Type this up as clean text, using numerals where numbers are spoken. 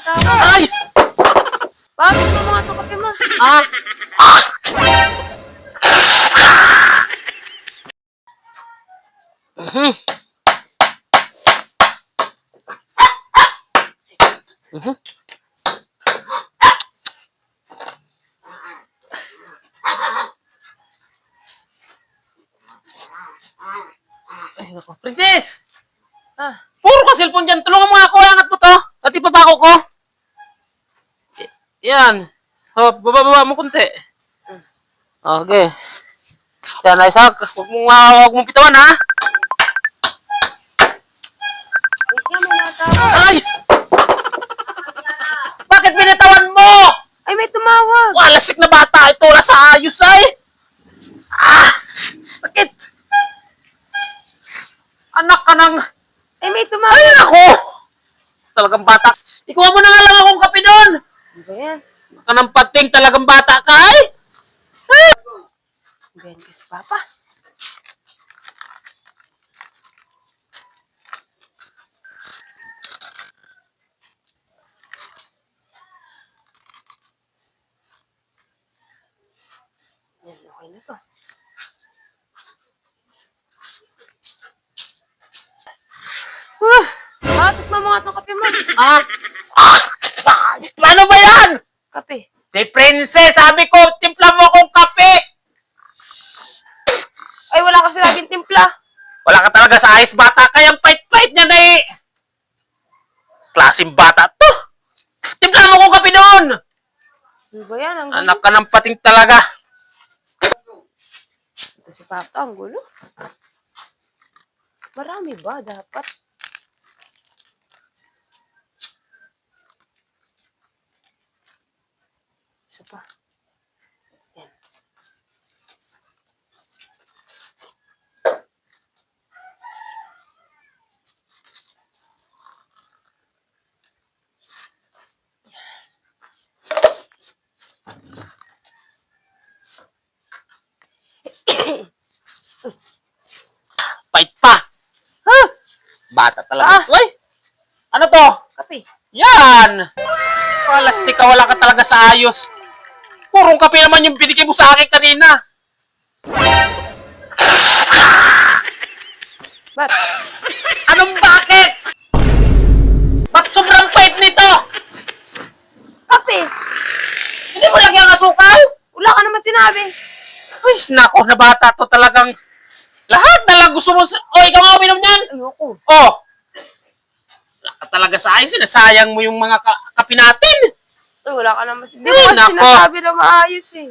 tumatawag? Ay! Bakit mo mga kape mo? Ah! Mhm. Mhm. Ay, naku. Princess! Ah, Puro ka cellphone dyan. Tulungan mo nga ako. Angat mo to. At ipabako ko. Yan. Oh, baba mo kunti. Okay. Yan, Isaac. Huwag mong pitawan, ha? wait nga, may natawag. Ay! Bakit binitawan mo? Ay, may tumawag. Walasik na bata. Ito, wala sa ayos, ay. Ah! Sakit. Anak ka ng... Ay, may Ay, tumawag. nako! Talagang bata. Ikuha mo na nga lang akong kape doon. Ano ba yan? Ka ng pating, talagang bata ka, ay. Ay! Ganyan ka si Papa. Yan, okay na to. Bakit mo mga itong kape mo? Ah! Ah! Paano ba yan? Kape. Si Princess, sabi ko, timpla mo akong kape. Ay, wala kasi laging timpla. Wala ka talaga sa ayos, bata. Kaya pait-pait niya na eh. Klaseng bata to. Timpla mo akong kape doon. Ano ba yan? Ang gulo. Anak ka ng pating talaga. Ito si Papa, ang gulo. Marami ba dapat? Isa pa. Yan. Pait pa. Ha? Bata talaga. Uy! Ano to? Kape. Yan! Palastik ka, wala ka talaga sa ayos. Purong kape naman yung binigay mo sa akin kanina. Ba't? Anong bakit? Ba't sobrang pait nito? Kape! Hindi mo lagyan ng asukal? Wala ka naman sinabi. Uy, nako, na bata to talagang lahat na lang gusto mo. O, ikaw nga uminom niyan. Ayoko. Oh! Wala ka talaga sa ayos. Sinasayang mo yung mga kape natin. Ay, wala ka naman. Hindi Ay, mo kasi nako. sinasabi na maayos eh.